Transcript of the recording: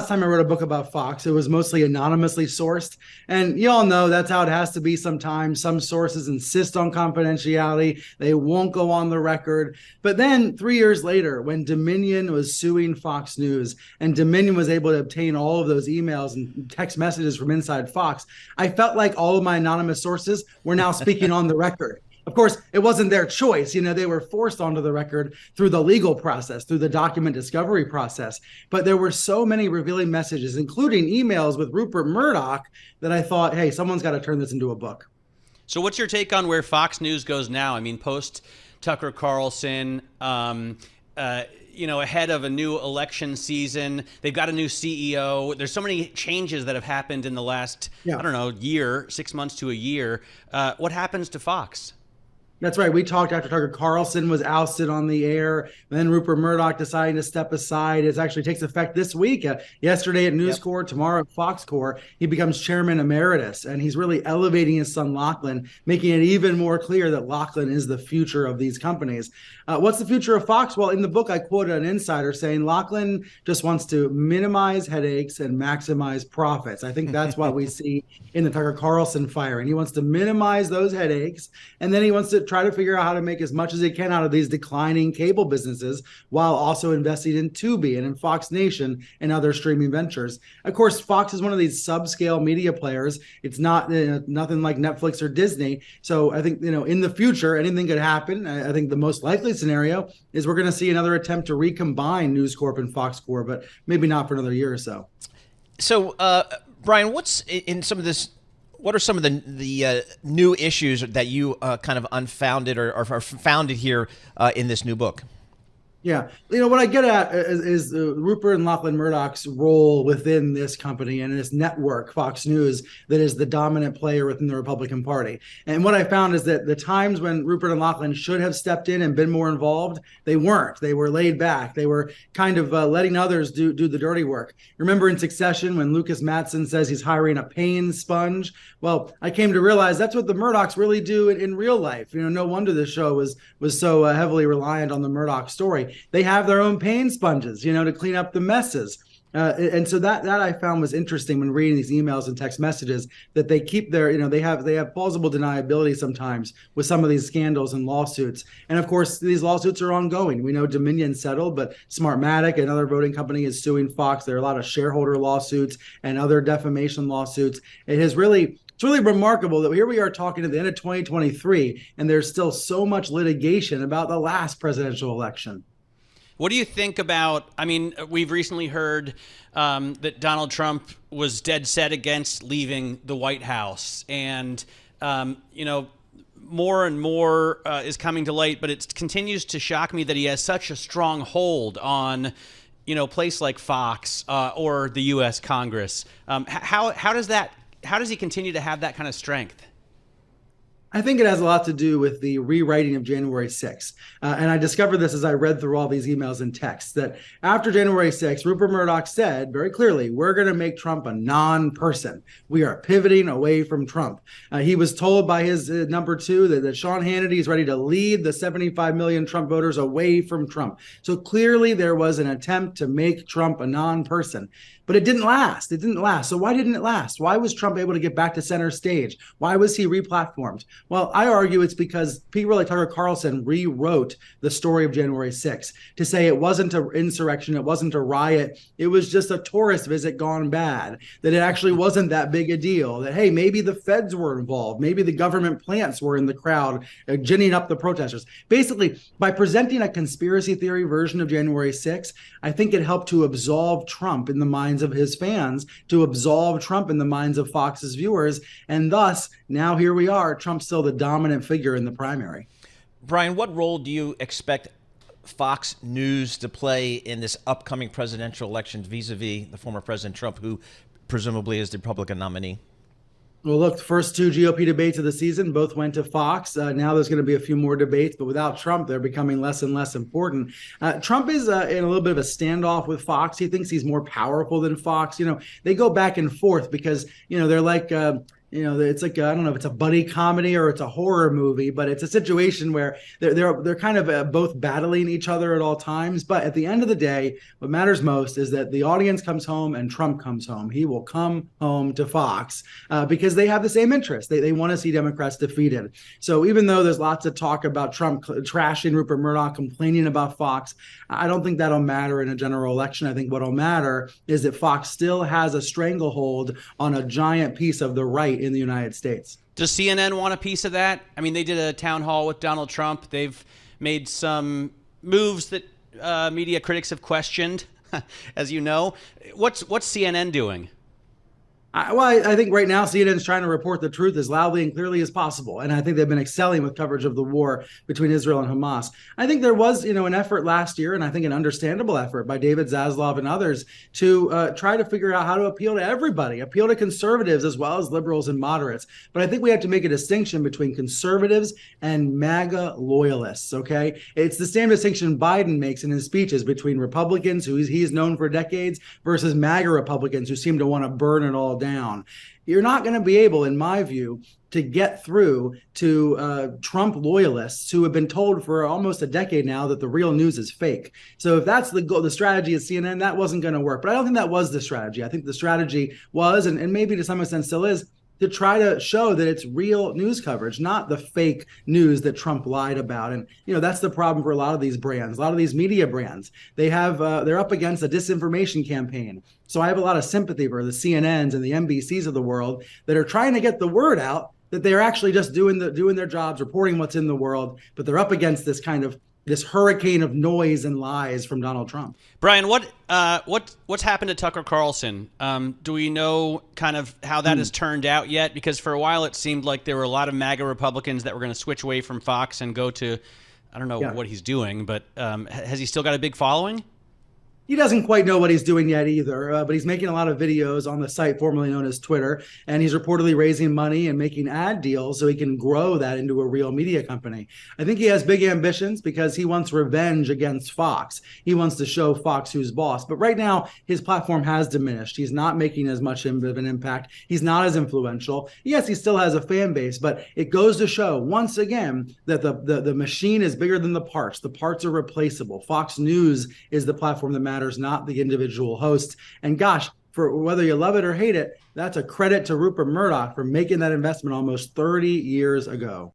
time I wrote a book about Fox, it was mostly anonymously sourced. And you all know that's how it has to be sometimes. Some sources insist on confidentiality, they won't go on the record. But then 3 years later, when Dominion was suing Fox News and Dominion was able to obtain all of those emails and text messages from inside Fox, I felt like all of my anonymous sources were now speaking on the record. Of course, it wasn't their choice. They were forced onto the record through the legal process, through the document discovery process. But there were so many revealing messages, including emails with Rupert Murdoch, that I thought, hey, someone's got to turn this into a book. So what's your take on where Fox News goes now? I mean, post Tucker Carlson, ahead of a new election season, they've got a new CEO. There's so many changes that have happened in the last, year, 6 months to a year. What happens to Fox? That's right. We talked after Tucker Carlson was ousted on the air. Then Rupert Murdoch deciding to step aside. It actually takes effect this week. Yesterday at News Corp, tomorrow at Fox Corp, he becomes chairman emeritus. And he's really elevating his son Lachlan, making it even more clear that Lachlan is the future of these companies. What's the future of Fox? Well, in the book, I quoted an insider saying Lachlan just wants to minimize headaches and maximize profits. I think that's what we see in the Tucker Carlson firing. He wants to minimize those headaches, and then he wants to try to figure out how to make as much as he can out of these declining cable businesses while also investing in Tubi and in Fox Nation and other streaming ventures. Of course, Fox is one of these subscale media players. It's not nothing like Netflix or Disney. So I think, in the future, anything could happen. I think the most likely scenario is we're going to see another attempt to recombine News Corp and Fox Corp, but maybe not for another year or so. So, Brian, what's in some of this? What are some of the new issues that you kind of unfounded or founded here in this new book? Yeah. What I get at is Rupert and Lachlan Murdoch's role within this company and this network, Fox News, that is the dominant player within the Republican Party. And what I found is that the times when Rupert and Lachlan should have stepped in and been more involved, they weren't. They were laid back. They were kind of letting others do the dirty work. Remember in Succession when Lucas Matson says he's hiring a pain sponge? Well, I came to realize that's what the Murdochs really do in real life. No wonder the show was so heavily reliant on the Murdoch story. They have their own pain sponges, to clean up the messes. And so that I found was interesting when reading these emails and text messages, that they keep their, they have plausible deniability sometimes with some of these scandals and lawsuits. And of course, these lawsuits are ongoing. We know Dominion settled, but Smartmatic, another voting company, is suing Fox. There are a lot of shareholder lawsuits and other defamation lawsuits. It's really remarkable that here we are talking at the end of 2023, and there's still so much litigation about the last presidential election. What do you think about, we've recently heard that Donald Trump was dead set against leaving the White House. And, more and more is coming to light, but it continues to shock me that he has such a strong hold on, a place like Fox or the U.S. Congress. How does he continue to have that kind of strength? I think it has a lot to do with the rewriting of January 6th. And I discovered this as I read through all these emails and texts, that after January 6th, Rupert Murdoch said very clearly, we're going to make Trump a non-person. We are pivoting away from Trump. He was told by his number two that Sean Hannity is ready to lead the 75 million Trump voters away from Trump. So clearly there was an attempt to make Trump a non-person. But it didn't last. So why didn't it last? Why was Trump able to get back to center stage? Why was he replatformed? Well, I argue it's because people like Tucker Carlson rewrote the story of January 6th to say it wasn't an insurrection, it wasn't a riot, it was just a tourist visit gone bad, that it actually wasn't that big a deal, that, hey, maybe the feds were involved, maybe the government plants were in the crowd ginning up the protesters. Basically, by presenting a conspiracy theory version of January 6th, I think it helped to absolve Trump in the minds of his fans, to absolve Trump in the minds of Fox's viewers, and thus, now here we are, Trump's still the dominant figure in the primary. Brian, what role do you expect Fox News to play in this upcoming presidential election vis-a-vis the former President Trump, who presumably is the Republican nominee? Well, look, the first two GOP debates of the season both went to Fox. Now there's going to be a few more debates, but without Trump, they're becoming less and less important. Trump is in a little bit of a standoff with Fox. He thinks he's more powerful than Fox. They go back and forth because, they're like It's like, I don't know if it's a buddy comedy or it's a horror movie, but it's a situation where they're kind of both battling each other at all times. But at the end of the day, what matters most is that the audience comes home and Trump comes home. He will come home to Fox because they have the same interest. They want to see Democrats defeated. So even though there's lots of talk about Trump trashing Rupert Murdoch, complaining about Fox, I don't think that'll matter in a general election. I think what'll matter is that Fox still has a stranglehold on a giant piece of the right in the United States. Does CNN want a piece of that? I mean, they did a town hall with Donald Trump. They've made some moves that media critics have questioned, as you know. What's CNN doing? I think right now CNN is trying to report the truth as loudly and clearly as possible. And I think they've been excelling with coverage of the war between Israel and Hamas. I think there was, an effort last year, and I think an understandable effort by David Zaslav and others to try to figure out how to appeal to everybody, appeal to conservatives as well as liberals and moderates. But I think we have to make a distinction between conservatives and MAGA loyalists, okay? It's the same distinction Biden makes in his speeches between Republicans, who he's known for decades, versus MAGA Republicans who seem to want to burn it all down. You're not going to be able, in my view, to get through to Trump loyalists who have been told for almost a decade now that the real news is fake. So if that's the strategy at CNN, that wasn't going to work. But I don't think that was the strategy. I think the strategy was, and maybe to some extent still is, to try to show that it's real news coverage, not the fake news that Trump lied about. And, that's the problem for a lot of these brands, a lot of these media brands. They're up against a disinformation campaign. So I have a lot of sympathy for the CNNs and the NBCs of the world that are trying to get the word out that they're actually just doing their jobs, reporting what's in the world, but they're up against this hurricane of noise and lies from Donald Trump. Brian, what's happened to Tucker Carlson? Do we know kind of how that has turned out yet? Because for a while it seemed like there were a lot of MAGA Republicans that were going to switch away from Fox and go to, I don't know what he's doing, but has he still got a big following? He doesn't quite know what he's doing yet either, but he's making a lot of videos on the site formerly known as Twitter, and he's reportedly raising money and making ad deals so he can grow that into a real media company. I think he has big ambitions because he wants revenge against Fox. He wants to show Fox who's boss. But right now, his platform has diminished. He's not making as much of an impact. He's not as influential. Yes, he still has a fan base, but it goes to show once again that the machine is bigger than the parts. The parts are replaceable. Fox News is the platform that matters, not the individual hosts. And gosh, for whether you love it or hate it, that's a credit to Rupert Murdoch for making that investment almost 30 years ago.